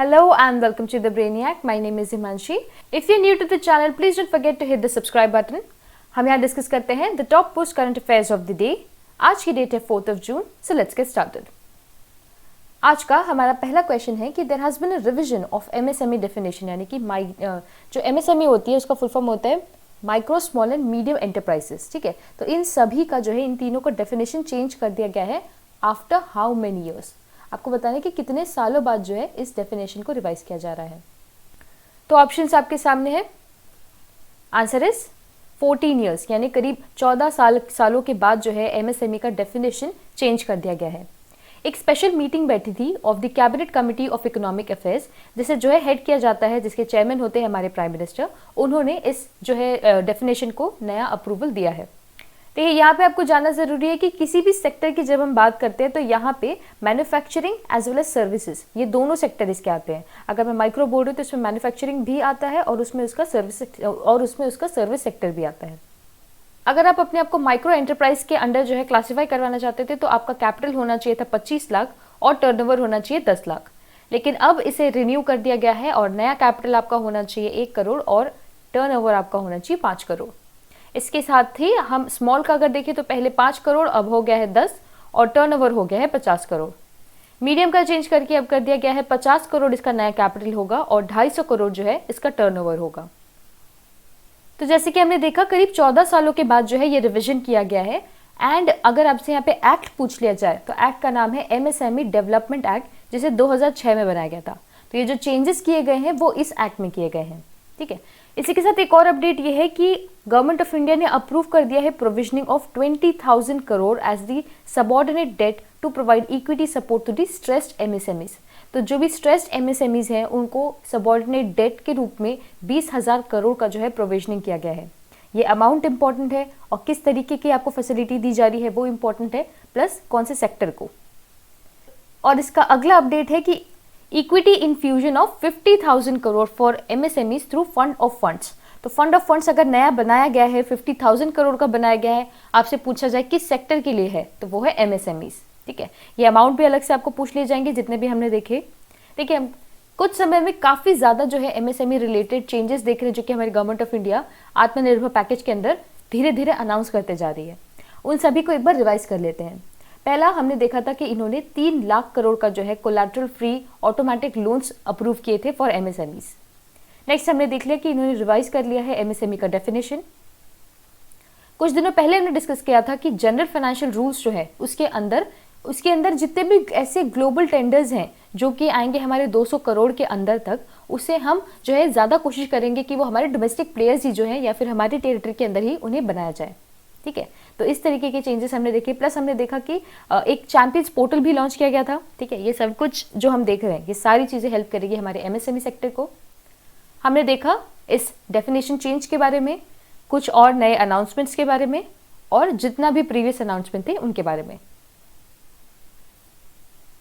Hello and welcome to The Brainiac. My name is Himanshi. If you're new to the channel, please don't forget to hit the subscribe button. हम यहाँ discuss करते हैं the top post current affairs of the day. आज की date है 4th of June. So let's get started. आज का हमारा पहला क्वेश्चन है कि there has been a revision of MSME definition, यानी कि जो MSME होती है उसका फुल फॉर्म होता है micro small and medium enterprises. ठीक है, तो इन सभी का जो है इन तीनों का डेफिनेशन चेंज कर दिया गया है आफ्टर हाउ मेनी ईयर्स. आपको बताना है कि कितने सालों बाद जो है इस डेफिनेशन को रिवाइज किया जा रहा है. तो ऑप्शंस आपके सामने है. आंसर इज 14 ईयर्स, यानी करीब 14 सालों के बाद जो है एमएसएमई का डेफिनेशन चेंज कर दिया गया है. एक स्पेशल मीटिंग बैठी थी of the cabinet committee of economic affairs, जिसे जो है हेड किया जाता है, जिसके चेयरमैन होते हैं हमारे प्राइम मिनिस्टर. उन्होंने इस जो है डेफिनेशन को नया अप्रूवल दिया है. तो यहाँ पे आपको जानना जरूरी है कि किसी भी सेक्टर की जब हम बात करते हैं तो यहाँ पे manufacturing as well as services, ये दोनों सेक्टर इसके आते हैं. अगर मैं माइक्रो बोल रही हूँ तो इसमें मैन्युफैक्चरिंग भी आता है और उसमें उसका सर्विस सेक्टर भी आता है. अगर आप अपने आप को माइक्रो एंटरप्राइज के अंडर जो है क्लासीफाई करवाना चाहते थे तो आपका कैपिटल होना चाहिए था 25 लाख और टर्नओवर होना चाहिए 10 लाख. लेकिन अब इसे रिन्यू कर दिया गया है और नया कैपिटल आपका होना चाहिए 1 करोड़ और टर्नओवर आपका होना चाहिए 5 करोड़. इसके साथ ही हम स्मॉल का अगर देखें तो पहले 5 करोड़ अब हो गया है 10 और टर्नओवर हो गया है 50 करोड़. मीडियम का चेंज करके अब कर दिया गया है 50 करोड़ इसका नया कैपिटल होगा और 250 करोड़ जो है इसका टर्नओवर होगा. तो जैसे कि हमने देखा करीब 14 सालों के बाद जो है ये रिवीजन किया गया है. एंड अगर आपसे यहाँ पे एक्ट पूछ लिया जाए तो एक्ट का नाम है एमएसएमई डेवलपमेंट एक्ट, जिसे 2006 में बनाया गया था. तो ये जो चेंजेस किए गए हैं वो इस एक्ट में किए गए हैं. ठीक है, इसी के साथ एक और अपडेट ये है कि गवर्नमेंट ऑफ इंडिया ने अप्रूव कर दिया है provisioning of 20,000 crore as the subordinate debt to provide equity support to the stressed MSMEs. तो जो भी स्ट्रेस्ड एमएसएमईज हैं उनको सबऑर्डिनेट डेट के रूप में 20,000 करोड़ का जो है प्रोविजनिंग किया गया है. ये अमाउंट इंपॉर्टेंट है और किस तरीके की आपको फैसिलिटी दी जा रही है वो इंपॉर्टेंट है, प्लस कौन से सेक्टर को. और इसका अगला अपडेट है कि equity infusion of 50,000 crore for MSMEs through fund of funds. तो फंड ऑफ फंड्स अगर नया बनाया गया है 50,000 करोड़ का बनाया गया है, आपसे पूछा जाए किस सेक्टर के लिए है तो वो है एमएसएमईज. ठीक है, ये अमाउंट भी अलग से आपको पूछ लिए जाएंगे जितने भी हमने देखे. देखिए हम कुछ समय में काफी ज्यादा जो है एमएसएमई रिलेटेड चेंजेस देख रहे हैं जो कि हमारी गवर्नमेंट ऑफ इंडिया आत्मनिर्भर पैकेज के अंदर धीरे धीरे अनाउंस करते जा रही है. उन सभी को एक बार रिवाइज कर लेते हैं. पहला हमने देखा था कि इन्होंने 3 लाख करोड़ का जो है collateral free automatic loans approve किए थे फॉर एमएसएमईज. नेक्स्ट हमने देख लिया कि इन्होंने रिवाइज कर लिया है एमएसएमई का डेफिनेशन. कुछ दिनों पहले हमने डिस्कस किया था कि जनरल फाइनेंशियल रूल्स जो है उसके अंदर जितने भी ऐसे ग्लोबल टेंडर्स हैं जो कि आएंगे हमारे 200 करोड़ के अंदर तक, उसे हम जो है ज्यादा कोशिश करेंगे कि वो हमारे डोमेस्टिक प्लेयर्स ही जो है या फिर हमारी टेरिटरी के अंदर ही उन्हें बनाया जाए. ठीक है, तो इस तरीके के चेंजेस हमने देखे. प्लस हमने देखा कि एक चैंपियंस पोर्टल भी लॉन्च किया गया था. ठीक है, ये सब कुछ जो हम देख रहे हैं ये सारी चीजें हेल्प करेगी हमारे एमएसएमई सेक्टर को. हमने देखा इस डेफिनेशन चेंज के बारे में, कुछ और नए अनाउंसमेंट्स के बारे में और जितना भी प्रीवियस अनाउंसमेंट थे उनके बारे में.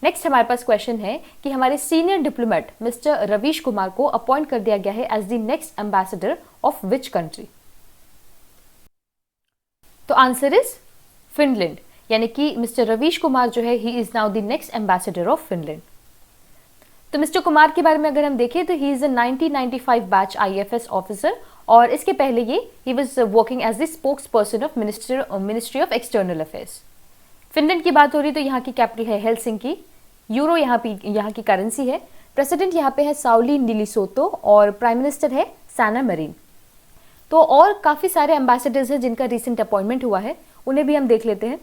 नेक्स्ट हमारे पास क्वेश्चन है कि हमारे senior diplomat mister Ravish Kumar को अपॉइंट कर दिया गया है as the next ambassador of which country. तो आंसर इज फिनलैंड, यानी कि मिस्टर रवीश कुमार जो है he is now the next ambassador of Finland. तो मिस्टर कुमार के बारे में अगर हम देखें तो he is a 1995 batch IFS officer और इसके पहले ये he was working as the spokesperson of ministry of external affairs. Finland की बात हो रही तो यहाँ की कैपिटल है हेलसिंकी. यूरो यहाँ की करेंसी है. प्रेसिडेंट यहाँ पे है साउली निलिसोतो और प्राइम मिनिस्टर है सैना मरीन. तो और काफी सारे एम्बेसडर्स हैं जिनका रिसेंट अपॉइंटमेंट हुआ है, उन्हें भी हम देख लेते हैं.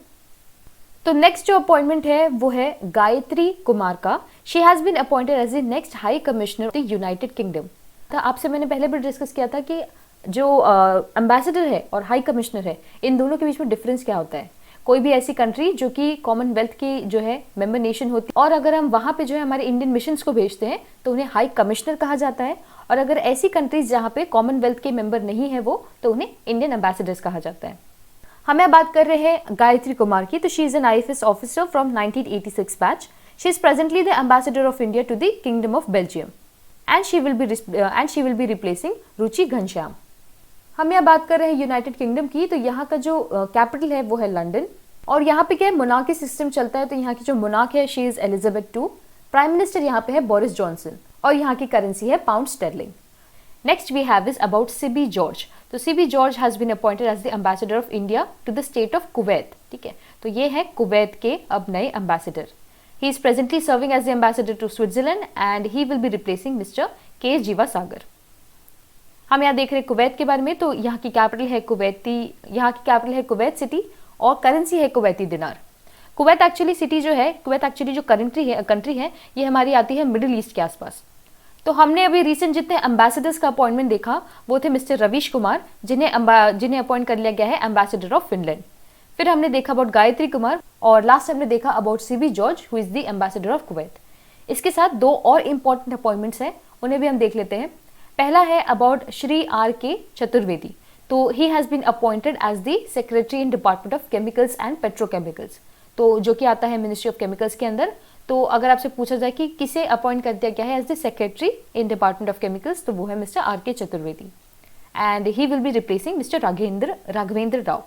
तो नेक्स्ट जो अपॉइंटमेंट है वो है गायत्री कुमार का. She has been appointed as the next high commissioner of the United Kingdom. आपसे मैंने पहले भी डिस्कस किया था कि जो एम्बेसडर है और हाई कमिश्नर है इन दोनों के बीच में डिफरेंस क्या होता है. कोई भी ऐसी कंट्री जो कि कॉमनवेल्थ की जो है मेंबर नेशन होती है और अगर हम वहां पे जो है हमारे इंडियन मिशंस को भेजते हैं तो उन्हें हाई कमिश्नर कहा जाता है. और अगर ऐसी कंट्रीज जहां पे कॉमनवेल्थ के मेंबर नहीं है वो तो उन्हें इंडियन एम्बेसडर्स कहा जाता है. हमें बात कर रहे हैं गायत्री कुमार की. तो she is an IFS officer from 1986 batch. She is presently the ambassador of India to the kingdom of Belgium and she will be replacing Ruchi Ghanshyam. हम यहाँ बात कर रहे हैं यूनाइटेड किंगडम की. तो यहाँ का जो कैपिटल है वो है लंदन और यहाँ पे क्या है मोनार्की सिस्टम चलता है. तो यहाँ की जो मोनार्क है she is Elizabeth II. Prime minister यहाँ पे है बोरिस जॉनसन और यहाँ की करेंसी है pound sterling. Next we have is about CB George. तो CB George has been appointed as the ambassador of India to the state of Kuwait. ठीक है, तो ये है कुवैत के अब नए ambassador. He is presently serving as the ambassador to Switzerland and he will be replacing mister K Jeevasagar. हम यहाँ देख रहे हैं कुवैत के बारे में। तो यहाँ की कैपिटल है कुवैत सिटी और करेंसी है कुवैती दिनार। कुवैत एक्चुअली सिटी जो है, कुवैत एक्चुअली जो कंट्री है ये हमारी आती है मिडिल ईस्ट के आसपास। तो हमने अभी रिसेंट जितने एम्बेसडर्स का अपॉइंटमेंट देखा वो थे मिस्टर रवीश कुमार, जिन्हें अपॉइंट कर लिया गया है एम्बेसडर ऑफ फिनलैंड। फिर हमने देखा अबाउट गायत्री कुमार और लास्ट हमने देखा about CB George who is the ambassador of Kuwait. इसके साथ 2 और इंपॉर्टेंट अपॉइंटमेंट्स हैं, उन्हें भी हम देख लेते हैं। पहला है about Shri are K Chaturvedi. तो he has been appointed as the secretary in department of chemicals and petrochemicals, तो जो कि आता है मिनिस्ट्री ऑफ केमिकल्स के अंदर। तो अगर आपसे पूछा जाए कि किसे अपॉइंट कर दिया गया है as the secretary in department of chemicals, तो वो है mister R K Chaturvedi and he will be replacing mister Raghavendra Rao.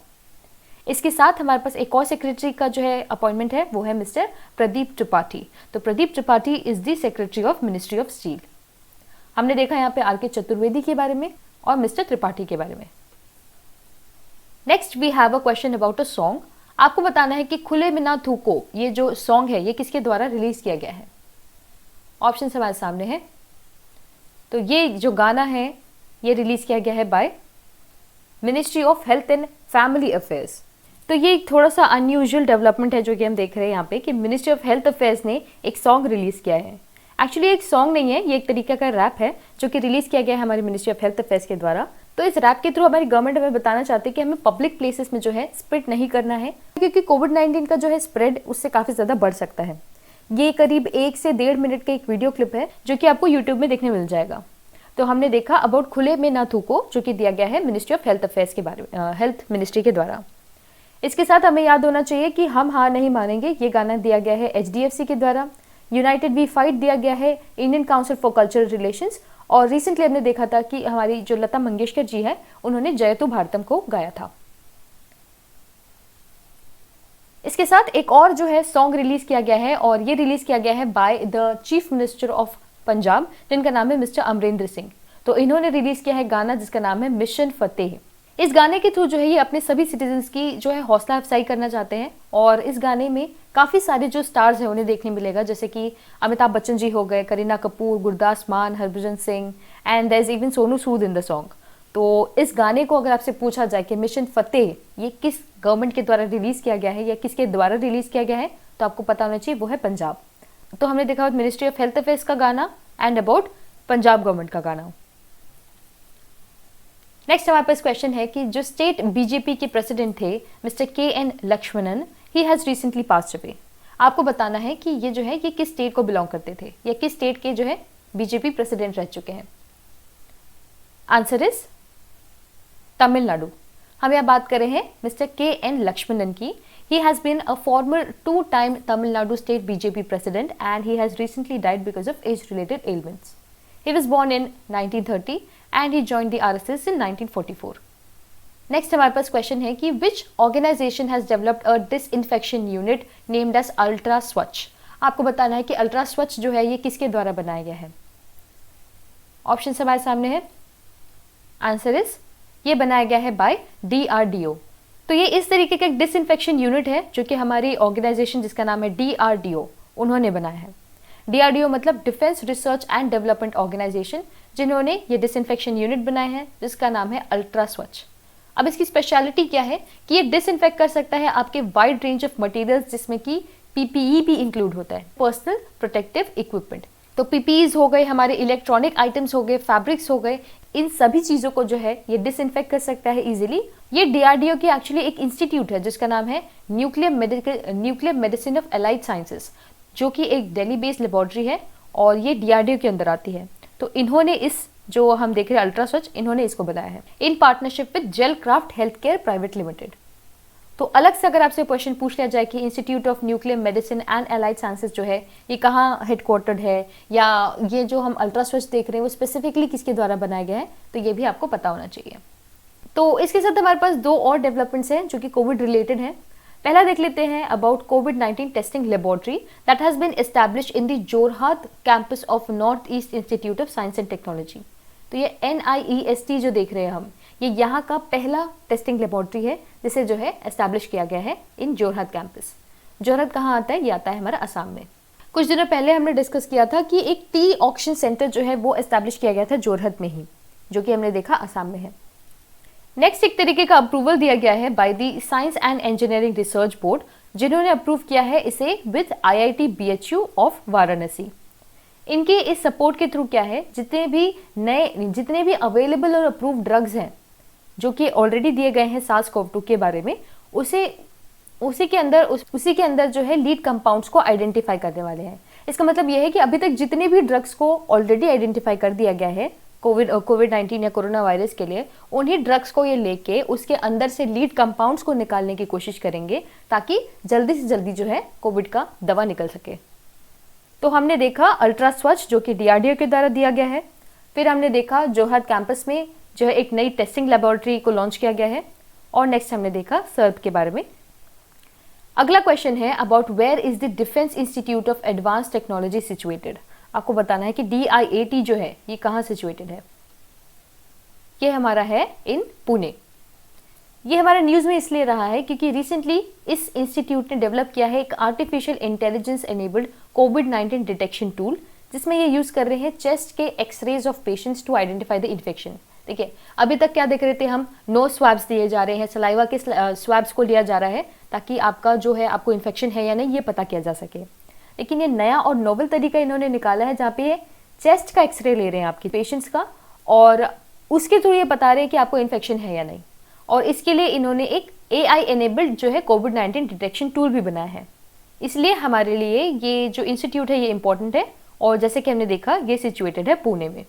इसके साथ हमारे पास एक और सेक्रेटरी का जो है अपॉइंटमेंट है, वो है मिस्टर प्रदीप त्रिपाठी। तो Pradeep Tripathi is the secretary of ministry of steel. हमने देखा यहाँ पे आर के चतुर्वेदी के बारे में और मिस्टर त्रिपाठी के बारे में। Next we have a question about a song. आपको बताना है कि खुले में ना थूको ये जो सॉन्ग है ये किसके द्वारा रिलीज किया गया है। ऑप्शन हमारे सामने है। तो ये जो गाना है ये रिलीज किया गया है by ministry of health and family affairs. तो ये एक थोड़ा सा अनयूजुअल डेवलपमेंट है जो कि हम देख रहे हैं यहाँ पे कि मिनिस्ट्री ऑफ हेल्थ अफेयर्स ने एक सॉन्ग रिलीज किया है। एक्चुअली एक सॉन्ग नहीं है, ये एक तरीके का रैप है जो कि रिलीज किया गया है हमारी मिनिस्ट्री ऑफ हेल्थ अफेयर्स के द्वारा। तो इस रैप के थ्रू हमारी गवर्नमेंट हमें बताना चाहती है कि हमें पब्लिक प्लेसेस में जो है स्प्रेड नहीं करना है, क्योंकि कोविड-19 का जो है स्प्रेड उससे काफी ज्यादा बढ़ सकता है। ये करीब 1 से 1.5 मिनट का एक वीडियो क्लिप है जो कि आपको यूट्यूब में देखने मिल जाएगा। तो हमने देखा अबाउट खुले में ना थूको जो कि दिया गया है मिनिस्ट्री ऑफ हेल्थ अफेयर्स के बारे में, हेल्थ मिनिस्ट्री के द्वारा। इसके साथ हमें याद होना चाहिए कि हम हार नहीं मानेंगे ये गाना दिया गया है HDFC के द्वारा। यूनाइटेड वी फाइट दिया गया है Indian council for cultural relations. और रिसेंटली हमने देखा था कि हमारी जो लता मंगेशकर जी है उन्होंने जयतु भारतम को गाया था। इसके साथ एक और जो है सॉन्ग रिलीज किया गया है और ये रिलीज किया गया है by the chief minister of Punjab जिनका नाम है मिस्टर अमरिंदर सिंह। तो इन्होंने रिलीज किया है गाना जिसका नाम है मिशन फतेह। इस गाने के थ्रू जो है ये अपने सभी सिटीजन्स की जो है हौसला अफजाई करना चाहते हैं और इस गाने में काफ़ी सारे जो स्टार्स हैं उन्हें देखने मिलेगा, जैसे कि अमिताभ बच्चन जी हो गए, Kareena Kapoor, Gurdas Maan, Harbhajan Singh and there is even Sonu Sood in the song. तो इस गाने को अगर आपसे पूछा जाए कि मिशन फतेह ये किस गवर्नमेंट के द्वारा रिलीज किया गया है या किसके द्वारा रिलीज किया गया है, तो आपको पता होना चाहिए वो है पंजाब। तो हमने देखा मिनिस्ट्री ऑफ हेल्थ अफेयर्स का गाना एंड अबाउट पंजाब गवर्नमेंट का गाना। नेक्स्ट हमारे पास क्वेश्चन है कि जो स्टेट बीजेपी के प्रेसिडेंट थे mister KN Lakshmanan, he has recently passed away. आपको बताना है कि ये जो है ये किस स्टेट को बिलोंग करते थे या किस स्टेट के जो है बीजेपी प्रेसिडेंट रह चुके हैं। Answer is Tamil Nadu. हम यहाँ बात कर रहे हैं मिस्टर KN लक्ष्मणन की। He has been a former 2-time Tamil Nadu state BJP president and he has recently died because of age related elements. He was born in 1930 and he joined the RSS in 1944. Next हमारे पास question है कि which organization has developed a disinfection unit named as Ultra Swachh। आपको बताना है कि ultra स्वच्छ जो है ये किसके द्वारा बनाया गया है। ऑप्शन हमारे सामने है। आंसर इज ये बनाया गया है बाय DRDO। तो ये इस तरीके का एक डिसइंफेक्शन यूनिट है जो कि हमारी ऑर्गेनाइजेशन जिसका नाम है DRDO उन्होंने बनाया है। DRDO मतलब defence research and development organisation, जिन्होंने ये डिसइंफेक्शन यूनिट बनाया है जिसका नाम है अल्ट्रा स्वच्छ। अब इसकी स्पेशलिटी क्या है कि ये डिसइंफेक्ट कर सकता है आपके वाइड रेंज ऑफ मटेरियल्स जिसमें कि PPE भी इंक्लूड होता है, पर्सनल प्रोटेक्टिव इक्विपमेंट। तो PPEs हो गए, हमारे इलेक्ट्रॉनिक आइटम्स हो गए, फैब्रिक्स हो गए, इन सभी चीजों को जो है ये डिसइंफेक्ट कर सकता है इजीली। ये DRDO की एक्चुअली एक इंस्टीट्यूट है जिसका नाम है nuclear medicine of allied sciences, जो कि एक दिल्ली बेस्ड लेबोरेटरी है और ये DRDO के अंदर आती है। तो इन्होंने इस जो हम देख रहे हैं अल्ट्रा स्वच्छ, इन्होंने इसको बनाया है in partnership with gel craft health care private limited. तो अलग से अगर आपसे क्वेश्चन पूछ लिया जाए कि institute of nuclear medicine and allied sciences जो है ये कहाँ हेडक्वार्टर्ड है या ये जो हम अल्ट्रा स्वच्छ देख रहे हैं वो स्पेसिफिकली किसके द्वारा बनाया गया है, तो ये भी आपको पता होना चाहिए। तो इसके साथ हमारे पास 2 और डेवलपमेंट्स हैं जो कि कोविड रिलेटेड हैं। पहला देख लेते हैं अबाउट कोविड-19 testing laboratory that has been established in the Jorhat campus of north east institute of science and technology. तो ये NIEST जो देख रहे हैं हम, ये यहाँ का पहला टेस्टिंग लेबोरेटरी है जिसे जो है एस्टैब्लिश किया गया है इन जोरहाट कैंपस। जोरहाट कहाँ आता है? ये आता है हमारा असम में। कुछ दिनों पहले हमने डिस्कस किया था कि एक टी ऑक्शन सेंटर जो है वो एस्टैब्लिश किया गया था जोरहाट में ही, जो कि हमने देखा असम में है। नेक्स्ट एक तरीके का अप्रूवल दिया गया है by the science and engineering research board, जिन्होंने अप्रूव किया है इसे with IIT BHU of Varanasi. इनके इस सपोर्ट के थ्रू क्या है, जितने भी अवेलेबल और अप्रूव ड्रग्स हैं जो कि ऑलरेडी दिए गए हैं SARS-CoV-2 के बारे में, उसी के अंदर जो है लीड कंपाउंड्स को आइडेंटिफाई करने वाले हैं। इसका मतलब यह है कि अभी तक जितने भी ड्रग्स को ऑलरेडी आइडेंटिफाई कर दिया गया है कोविड-19 या कोरोना वायरस के लिए, उन्हीं ड्रग्स को ये लेके उसके अंदर से लीड कंपाउंड्स को निकालने की कोशिश करेंगे ताकि जल्दी से जल्दी जो है कोविड का दवा निकल सके। तो हमने देखा अल्ट्रा स्वच्छ जो कि DRDO के द्वारा दिया गया है। फिर हमने देखा जोरहाट कैंपस में जो है एक नई टेस्टिंग लेबोरेटरी को लॉन्च किया गया है। और नेक्स्ट हमने देखा सर्प के बारे में। अगला क्वेश्चन है about where is the defence institute of advance technology situated. आपको बताना है कि DIAT जो है ये कहाँ सिचुएटेड है। ये हमारा है इन पुणे। ये हमारा न्यूज़ में इसलिए रहा है क्योंकि रिसेंटली इस इंस्टीट्यूट ने डेवलप किया है एक आर्टिफिशियल इंटेलिजेंस एनेबल्ड कोविड-19 डिटेक्शन टूल, जिसमें ये यूज़ कर रहे हैं चेस्ट के X rays of patients to identify the infection. देखिए अभी तक क्या देख रहे थे हम, नो स्वैब्स दिए जा रहे हैं, सलाइवा के स्वैब्स को लिया जा रहा है ताकि आपका जो है आपको इन्फेक्शन है या नहीं ये पता किया जा सके। लेकिन ये नया और नोवेल तरीका इन्होंने निकाला है जहाँ पे ये चेस्ट का एक्सरे ले रहे हैं आपकी पेशेंट्स का और उसके थ्रू ये बता रहे हैं कि आपको इन्फेक्शन है या नहीं। और इसके लिए इन्होंने एक AI एनेबल्ड जो है कोविड-19 डिटेक्शन टूल भी बनाया है। इसलिए हमारे लिए ये जो इंस्टीट्यूट है ये इंपॉर्टेंट है और जैसे कि हमने देखा ये सिचुएटेड है पुणे में।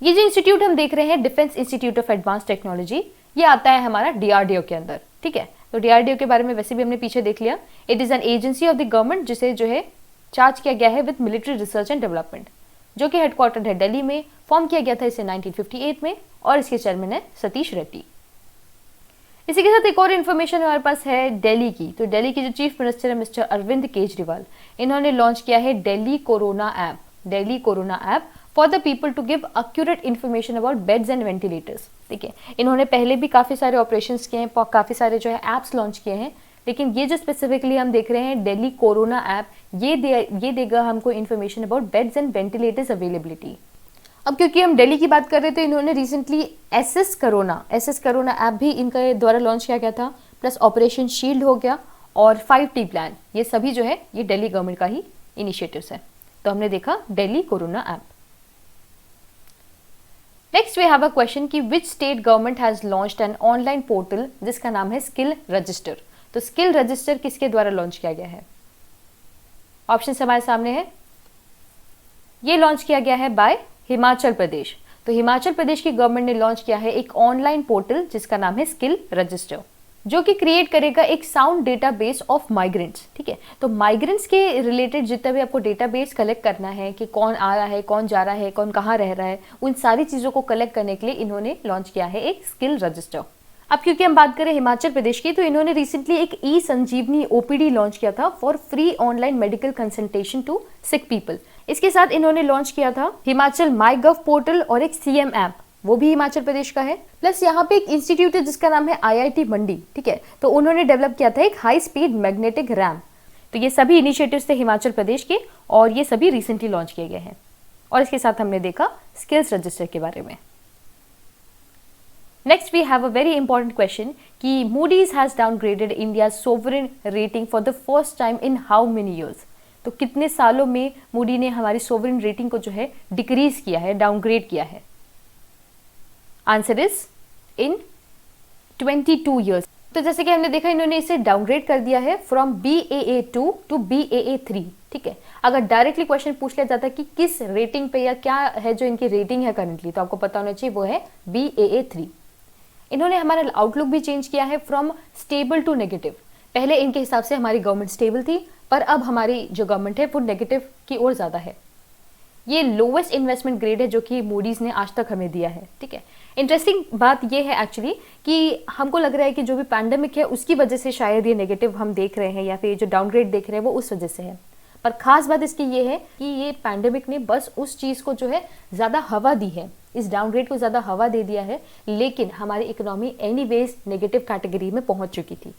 ये जो इंस्टीट्यूट हम देख रहे हैं defence institute of advance technology, ये आता है हमारा DRDO के अंदर। ठीक है, तो DRDO के बारे में वैसे भी हमने पीछे देख लिया। It is an agency of the government जिसे जो है चार्ज किया गया है with military research and development, जो कि हेडक्वार्टर है दिल्ली में। फॉर्म किया गया था इसे 1958 में और इसके चेयरमैन है सतीश रेड्डी। इसी के साथ एक और इन्फॉर्मेशन हमारे पास है दिल्ली की। तो दिल्ली के जो चीफ मिनिस्टर है मिस्टर अरविंद केजरीवाल, इन्होंने लॉन्च किया है Delhi corona app for the people to give accurate information about beds and ventilators. ठीक है, इन्होंने पहले भी काफ़ी सारे ऑपरेशंस किए हैं, काफ़ी सारे जो है ऐप्स लॉन्च किए हैं, लेकिन ये जो स्पेसिफिकली हम देख रहे हैं दिल्ली कोरोना ऐप, ये देगा हमको information about beds and ventilators availability. अब क्योंकि हम दिल्ली की बात कर रहे थे, इन्होंने रिसेंटली एसएस कोरोना ऐप भी इनका द्वारा लॉन्च किया गया था, प्लस ऑपरेशन शील्ड हो गया और 5T प्लान, ये सभी जो है ये दिल्ली गवर्नमेंट का ही इनिशिएटिव्स है। तो हमने देखा Delhi corona app. Next we have a question कि which state government has launched an online portal जिसका नाम है स्किल रजिस्टर। तो स्किल रजिस्टर किसके द्वारा लॉन्च किया गया है? ऑप्शन हमारे सामने है। ये लॉन्च किया गया है बाय हिमाचल प्रदेश। तो हिमाचल प्रदेश की गवर्नमेंट ने लॉन्च किया है एक ऑनलाइन पोर्टल जिसका नाम है स्किल रजिस्टर, जो कि क्रिएट करेगा एक साउंड डेटाबेस ऑफ माइग्रेंट्स। ठीक है, तो माइग्रेंट्स के रिलेटेड जितना भी आपको डेटाबेस कलेक्ट करना है कि कौन आ रहा है, कौन जा रहा है, कौन कहाँ रह रहा है, उन सारी चीज़ों को कलेक्ट करने के लिए इन्होंने लॉन्च किया है एक स्किल रजिस्टर। अब क्योंकि हम बात करें हिमाचल प्रदेश की, तो इन्होंने रिसेंटली एक ई-संजीवनी OPD लॉन्च किया था for free online medical consultation to sick people. इसके साथ इन्होंने लॉन्च किया था हिमाचल माई गव पोर्टल और एक CM ऐप, वो भी हिमाचल प्रदेश का है। प्लस यहाँ पे एक इंस्टीट्यूट है जिसका नाम है IIT मंडी। ठीक है, तो उन्होंने डेवलप किया था एक हाई स्पीड मैग्नेटिक रैम। तो ये सभी इनिशिएटिव्स थे हिमाचल प्रदेश के और ये सभी रिसेंटली लॉन्च किए गए हैं। और इसके साथ हमने देखा स्किल्स रजिस्टर के बारे में। Next we have a very important question कि Moody's has downgraded India sovereign rating for the first time in how many years. तो कितने सालों में मूडी ने हमारी सोवरेन रेटिंग को जो है डिक्रीज किया है, डाउनग्रेड किया है? Answer is in 22 years. तो जैसे कि हमने देखा इन्होंने इसे डाउनग्रेड कर दिया है फ्रॉम BAA2 टू BAA3। ठीक है, अगर डायरेक्टली क्वेश्चन पूछ लिया जाता है कि किस रेटिंग पे या क्या है जो इनकी रेटिंग है करंटली, तो आपको पता होना चाहिए वो है BAA3। इन्होंने हमारा आउटलुक भी चेंज किया है फ्रॉम स्टेबल टू नेगेटिव। पहले इनके हिसाब से हमारी गवर्नमेंट स्टेबल थी, पर अब हमारी जो गवर्नमेंट है वो नेगेटिव की ओर ज़्यादा है। ये लोवेस्ट इन्वेस्टमेंट ग्रेड है जो कि मूडीज ने आज तक हमें दिया है। ठीक है, इंटरेस्टिंग बात ये है एक्चुअली कि हमको लग रहा है कि जो भी पैंडेमिक है उसकी वजह से शायद ये नेगेटिव हम देख रहे हैं या फिर जो डाउनग्रेड देख रहे हैं वो उस वजह से है। पर खास बात इसकी ये है कि ये पैंडेमिक ने बस उस चीज़ को जो है ज़्यादा हवा दी है, इस डाउनग्रेड को ज़्यादा हवा दे दिया है, लेकिन हमारी इकोनॉमी एनीवेज नेगेटिव कैटेगरी में पहुंच चुकी थी।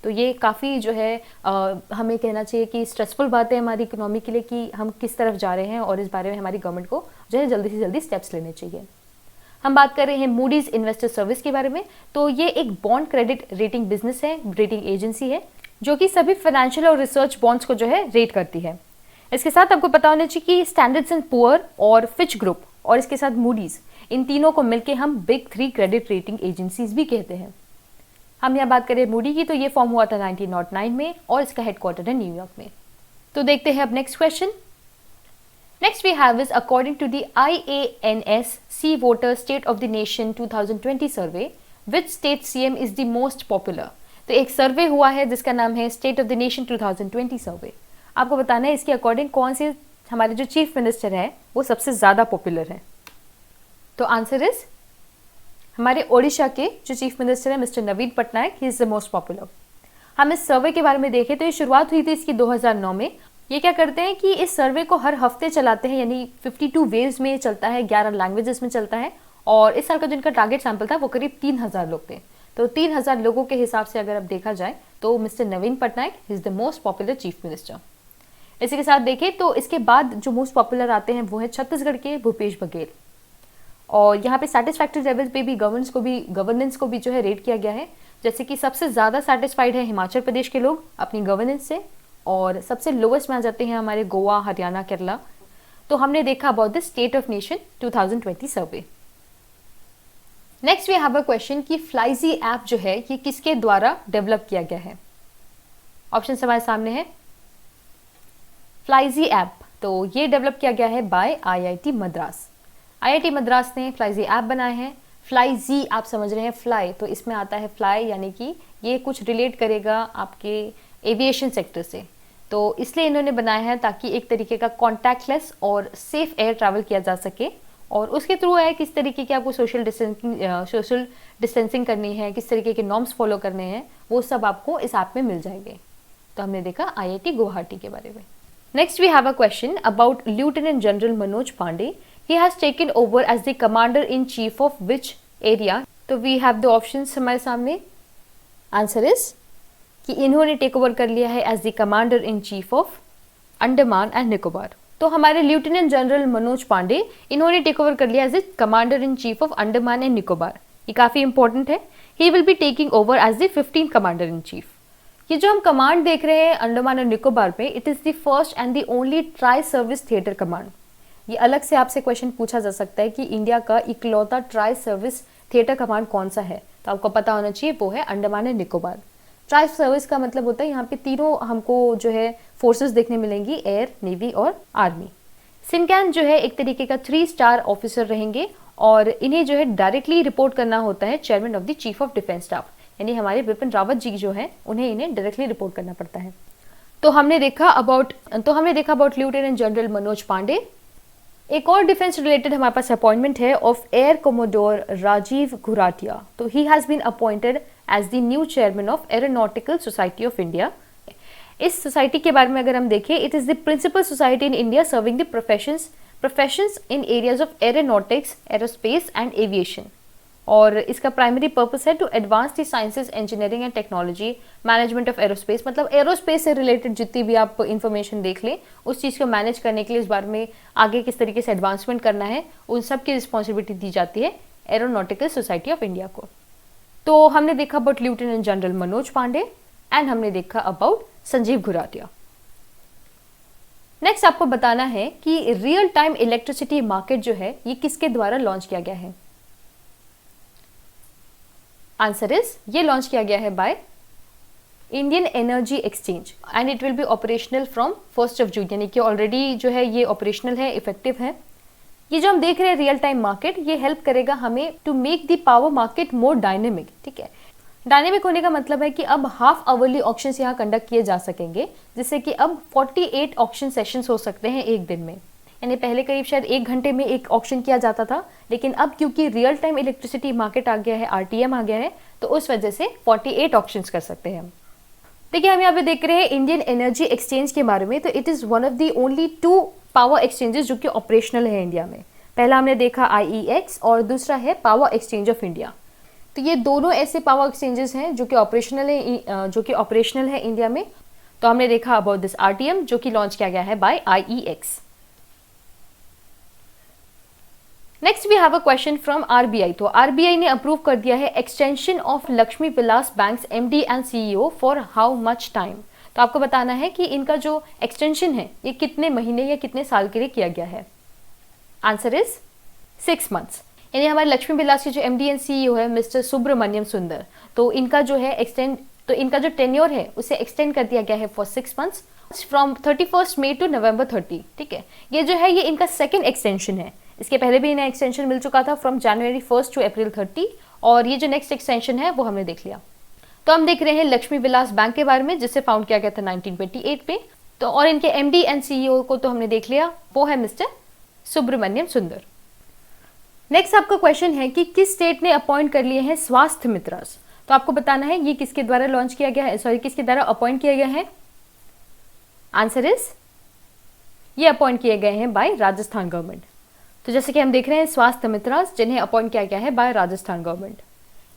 तो ये काफ़ी जो है हमें कहना चाहिए कि स्ट्रेसफुल बात है हमारी इकोनॉमी के लिए कि हम किस तरफ जा रहे हैं, और इस बारे में हमारी गवर्नमेंट को जो है जल्दी से जल्दी स्टेप्स लेने चाहिए। हम बात कर रहे हैं मूडीज इन्वेस्टर सर्विस के बारे में। तो ये एक बॉन्ड क्रेडिट रेटिंग बिजनेस है, रेटिंग एजेंसी है जो कि सभी फाइनेंशियल और रिसर्च बॉन्ड्स को जो है रेट करती है। इसके साथ आपको पता होना चाहिए कि स्टैंडर्ड्स एंड पुअर और फिच ग्रुप और इसके साथ मूडीज, इन तीनों को मिलकर हम बिग 3 क्रेडिट रेटिंग एजेंसीज भी कहते हैं। हम यहाँ बात करें मूडी की तो ये फॉर्म हुआ था 1909 में और इसका हेडक्वार्टर है न्यूयॉर्क में। तो देखते हैं अब next question. Next we have is according to the IANS Sea Water State of the Nation 2020 survey, which state CM is the most popular? तो एक सर्वे हुआ है जिसका नाम है स्टेट ऑफ द नेशन 2020 सर्वे। आपको बताना है इसके अकॉर्डिंग कौन से हमारे जो चीफ मिनिस्टर है वो सबसे ज्यादा पॉपुलर है। तो आंसर इज हमारे ओडिशा के जो चीफ मिनिस्टर है mister Naveen Patnaik, he is the most popular. हम इस सर्वे के बारे में देखें तो ये शुरुआत हुई थी इसकी 2009 में। ये क्या करते हैं कि इस सर्वे को हर हफ्ते चलाते हैं, यानी 52 वेव्स में चलता है, 11 लैंग्वेजेस में चलता है, और इस साल का जिनका टारगेट सैंपल था वो करीब 3000 लोग थे। तो 3000 लोगों के हिसाब से अगर अब देखा जाए तो mister Naveen Patnaik is the most popular chief minister. इसी के साथ देखें तो इसके बाद जो मोस्ट पॉपुलर आते हैं वो है छत्तीसगढ़ के भूपेश बघेल, और यहाँ पे सेटिस्फैक्टरी लेवल पे भी गवर्नेंस को भी जो है रेट किया गया है। जैसे कि सबसे ज़्यादा सेटिस्फाइड है हिमाचल प्रदेश के लोग अपनी गवर्नेंस से, और सबसे लोवेस्ट में आ जाते हैं हमारे गोवा, हरियाणा, केरला। तो हमने देखा about the state of nation 2020 survey. Next we have a question कि फ्लाइजी ऐप जो है ये किसके द्वारा डेवलप किया गया है? ऑप्शन हमारे सामने है। फ्लाइजी ऐप, तो ये डेवलप किया गया है by IIT Madras. IIT Madras ने फ्लाइजी ऐप बनाए हैं। फ्लाइजी आप समझ रहे हैं, फ्लाई तो इसमें आता है फ्लाई, यानी कि ये कुछ रिलेट करेगा आपके एविएशन सेक्टर से, तो इसलिए इन्होंने बनाया है ताकि एक तरीके का कॉन्टैक्टलेस और सेफ एयर ट्रैवल किया जा सके। और उसके थ्रू है किस तरीके की आपको सोशल डिस्टेंसिंग करनी है, किस तरीके के नॉर्म्स फॉलो करने हैं, वो सब आपको इस ऐप में मिल जाएंगे। तो हमने देखा IIT गुवाहाटी के बारे में। Next we have a question about lieutenant general Manoj Pande. He has taken over as the commander in chief of which area? तो we have the options हमारे सामने। आंसर इज कि इन्होंने टेक ओवर कर लिया है as the commander in chief of Andaman and Nicobar. तो हमारे लेफ्टिनेंट जनरल मनोज पांडे इन्होंने टेक ओवर कर लिया as the commander in chief of Andaman and Nicobar. ये काफी इंपॉर्टेंट है। He will be taking over as the 15th commander in chief. ये जो हम कमांड देख रहे हैं अंडमान और निकोबार पे, it is the first and the only tri service theatre command. ये अलग से आपसे क्वेश्चन पूछा जा सकता है कि इंडिया का इकलौता ट्राई सर्विस थिएटर कमांड कौन सा है, तो आपको पता होना चाहिए वो है Andaman and Nicobar. Tri service का मतलब होता है यहाँ पे तीनों हमको जो है फोर्सेस देखने मिलेंगी, एयर, नेवी और आर्मी। सिनकैन जो है एक तरीके का 3 स्टार ऑफिसर रहेंगे और इन्हें जो है डायरेक्टली रिपोर्ट करना होता है chairman of the chief of defence staff, यानी हमारे बिपिन रावत जी जो है उन्हें इन्हें डायरेक्टली रिपोर्ट करना पड़ता है। तो हमने देखा about lieutenant general Manoj Pande. एक और डिफेंस रिलेटेड हमारे पास अपॉइंटमेंट है of air commodore Rajiv Ghuratia. तो he has been appointed as the new chairman of aeronautical society of India. इस सोसाइटी के बारे में अगर हम देखें, it is the principal society in India serving the professions in areas of aeronautics, aerospace and aviation. और इसका primary purpose है to advance the sciences, engineering and technology, management of aerospace. मतलब एरोस्पेस से रिलेटेड जितनी भी आप information देख लें, उस चीज़ को मैनेज करने के लिए, इस बारे में आगे किस तरीके से एडवांसमेंट करना है, उन सब की रिस्पॉन्सिबिलिटी दी जाती है एरोनॉटिकल सोसाइटी ऑफ इंडिया को। तो हमने देखा about lieutenant general Manoj Pande and हमने देखा अबाउट संजीव घुराटिया। नेक्स्ट आपको बताना है कि रियल टाइम इलेक्ट्रिसिटी मार्केट जो है ये किसके द्वारा लॉन्च किया गया है। आंसर इज ये लॉन्च किया गया है by Indian energy exchange and it will be operational from 1 जून, यानी कि ऑलरेडी जो है ये ऑपरेशनल है, इफेक्टिव है। ये जो हम देख रहे हैं रियल टाइम मार्केट, ये हेल्प करेगा हमें to make the power market more dynamic. ठीक है, डायनेमिक होने का मतलब है कि अब हाफ आवरली ऑक्शंस यहाँ कंडक्ट किए जा सकेंगे, जिससे कि अब 48 ऑक्शन सेशंस हो सकते हैं एक दिन में। यानी पहले करीब शायद 1 घंटे में एक ऑक्शन किया जाता था, लेकिन अब क्योंकि रियल टाइम इलेक्ट्रिसिटी मार्केट आ गया है, RTM आ गया है, तो उस वजह से 48 ऑक्शंस कर सकते हैं हम। देखिए हम यहाँ पे देख रहे हैं इंडियन एनर्जी एक्सचेंज के बारे में। तो it is one of the only 2 power exchanges जो कि ऑपरेशनल है इंडिया में। पहला हमने देखा IEX और दूसरा है पावर एक्सचेंज ऑफ इंडिया। तो ये दोनों ऐसे पावर एक्सचेंजेस हैं जो कि ऑपरेशनल है इंडिया में। तो हमने देखा अबाउट दिस RTM जो कि लॉन्च किया गया है by IEX। Next we have a question from RBI। तो RBI ने अप्रूव कर दिया है extension of Lakshmi Vilas bank's MD एंड CEO for how much time. तो आपको बताना है कि इनका जो एक्सटेंशन है ये कितने महीने या कितने साल के लिए किया गया है। Answer is 6 months. यानी हमारे लक्ष्मी विलास के जो MD एंड CEO है मिस्टर सुब्रमण्यम सुंदर, तो इनका जो टेन्योर है उसे एक्सटेंड कर दिया गया है for 6 months from 31 May to November 30। ठीक है, ये जो है ये इनका सेकेंड एक्सटेंशन है। इसके पहले भी इन्हें एक्सटेंशन मिल चुका था फ्रॉम January 1 टू April 30, और ये जो नेक्स्ट एक्सटेंशन है वो हमने देख लिया। तो हम देख रहे हैं लक्ष्मी विलास बैंक के बारे में जिसे फाउंड किया गया था 1928 में। तो और इनके MD एंड CEO को तो हमने देख लिया, वो है मिस्टर सुब्रमण्यम सुंदर। नेक्स्ट आपका क्वेश्चन है कि किस स्टेट ने अपॉइंट कर लिए हैं स्वास्थ्य मित्रास। तो आपको बताना है ये किसके द्वारा लॉन्च किया गया है, किसके द्वारा अपॉइंट किया गया है। आंसर इज ये अपॉइंट किए गए हैं बाय राजस्थान गवर्नमेंट। तो जैसे कि हम देख रहे हैं स्वास्थ्य मित्रास जिन्हें अपॉइंट किया गया है बाय राजस्थान गवर्नमेंट,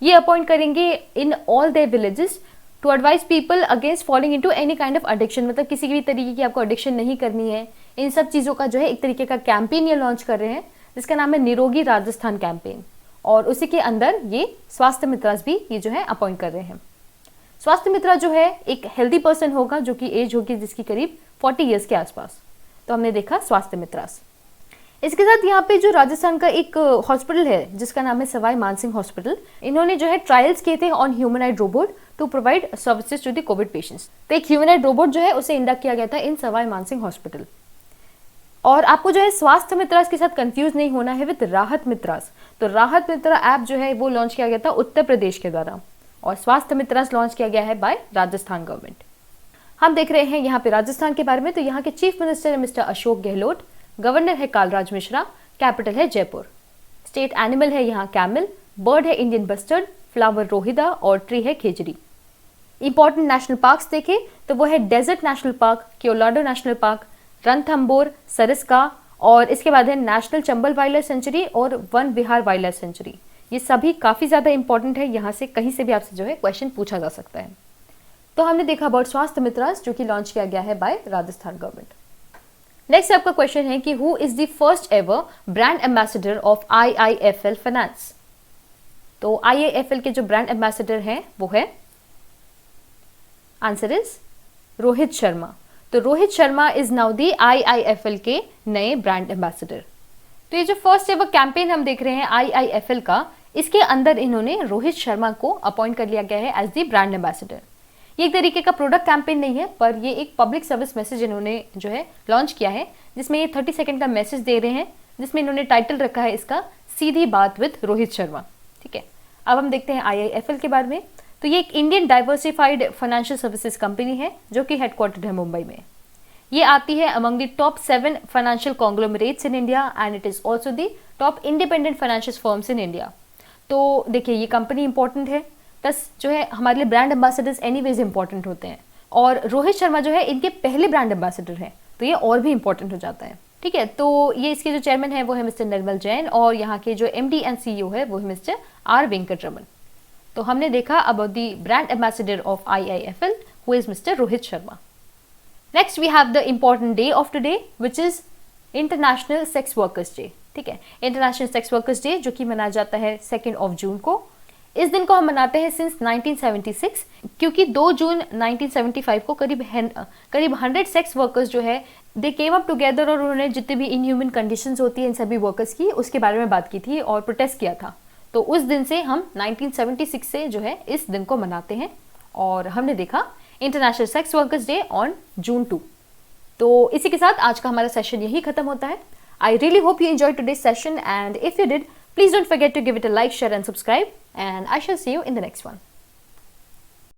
ये अपॉइंट करेंगे in all their villages to advise people against falling into any kind of addiction. मतलब किसी भी तरीके की आपको एडिक्शन नहीं करनी है, इन सब चीज़ों का जो है एक तरीके का कैंपेन ये लॉन्च कर रहे हैं जिसका नाम है निरोगी राजस्थान कैंपेन, और उसी के अंदर ये स्वास्थ्य मित्रास भी ये जो है अपॉइंट कर रहे हैं। स्वास्थ्य मित्रा जो है एक हेल्दी पर्सन होगा जो कि एज होगी जिसकी करीब 40 ईयर्स के आसपास। तो हमने देखा स्वास्थ्य मित्रास। इसके साथ यहाँ पे जो राजस्थान का एक हॉस्पिटल है जिसका नाम है सवाई मानसिंह हॉस्पिटल, इन्होंने जो है ट्रायल्स किए थे on humanoid robot to provide services to the COVID patients. तो एक ह्यूमनॉइड रोबोट जो है उसे इंडक्ट किया गया था इन सवाई मानसिंह हॉस्पिटल। और आपको जो है स्वास्थ्य मित्रास के साथ कंफ्यूज नहीं होना है विद राहत मित्रास। तो राहत मित्रा ऐप जो है वो लॉन्च किया गया था उत्तर प्रदेश के द्वारा, और स्वास्थ्य मित्रास लॉन्च किया गया है बाय राजस्थान गवर्नमेंट। हम देख रहे हैं यहाँ पे राजस्थान के बारे में। तो यहाँ के चीफ मिनिस्टर है मिस्टर अशोक गहलोत, गवर्नर है कालराज मिश्रा, कैपिटल है जयपुर, स्टेट एनिमल है यहाँ कैमल, बर्ड है इंडियन बस्टर्ड, फ्लावर रोहिदा और ट्री है खेजरी। इंपॉर्टेंट नेशनल पार्क्स देखें तो वो है desert national park, Keoladeo national park, Ranthambore, Sariska, और इसके बाद है national Chambal wildlife sanctuary और Van Vihar wildlife sanctuary. ये सभी काफी ज्यादा इंपॉर्टेंट है, यहाँ से कहीं से भी आपसे जो है क्वेश्चन पूछा जा सकता है। तो हमने देखा अबाउट स्वास्थ्य मित्रास जो कि लॉन्च किया गया है बाय राजस्थान गवर्नमेंट। नेक्स्ट आपका क्वेश्चन है कि who is the first ever brand ambassador of IIFL finance. तो IIFL के जो ब्रांड एम्बेसडर हैं वो है, आंसर इज रोहित शर्मा। तो Rohit Sharma is now the IIFL के नए ब्रांड एम्बेसडर। तो ये जो फर्स्ट एवर कैंपेन हम देख रहे हैं IIFL का, इसके अंदर इन्होंने रोहित शर्मा को अपॉइंट कर लिया गया है एज दी ब्रांड एम्बेसडर। ये एक तरीके का प्रोडक्ट कैंपेन नहीं है, पर ये एक पब्लिक सर्विस मैसेज इन्होंने जो है लॉन्च किया है, जिसमें ये 30 सेकंड का मैसेज दे रहे हैं, जिसमें इन्होंने टाइटल रखा है इसका सीधी बात विद रोहित शर्मा। ठीक है, अब हम देखते हैं IIFL के बारे में। तो ये एक Indian diversified financial services company है जो कि हेडक्वार्टर्ड है मुंबई में। ये आती है among the top 7 financial conglomerates in India and it is also the top independent financial firms in India. तो देखिए ये कंपनी इंपॉर्टेंट है, प्लस जो है हमारे लिए ब्रांड एम्बेसडर्स एनीवेज इंपॉर्टेंट होते हैं, और रोहित शर्मा जो है इनके पहले ब्रांड एम्बेसडर हैं, तो ये और भी इंपॉर्टेंट हो जाता है। ठीक है, तो ये इसके जो चेयरमैन है वो है मिस्टर निर्मल जैन, और यहाँ के जो MD एंड CEO है वो है मिस्टर R वेंकटरमन। तो हमने देखा about the brand ambassador of IIFL who is mister Rohit Sharma. Next we have the important day of today which is international sex workers day. ठीक है, इंटरनेशनल सेक्स वर्कर्स डे जो कि मनाया जाता है 2 जून को। इस दिन को हम मनाते हैं सिंस 1976, क्योंकि 2 जून 1975 को करीब 100 सेक्स वर्कर्स जो है दे केम अप टुगेदर, और उन्होंने जितनी भी इनह्यूमन कंडीशंस होती है इन सभी वर्कर्स की उसके बारे में बात की थी और प्रोटेस्ट किया था। तो उस दिन से हम 1976 से जो है इस दिन को मनाते हैं, और हमने देखा international sex workers day on June 2। तो इसी के साथ आज का हमारा सेशन यही खत्म होता है। I really hope you enjoyed today's session, and if you did, please don't forget to give it a like, share and subscribe, and I shall see you in the next one.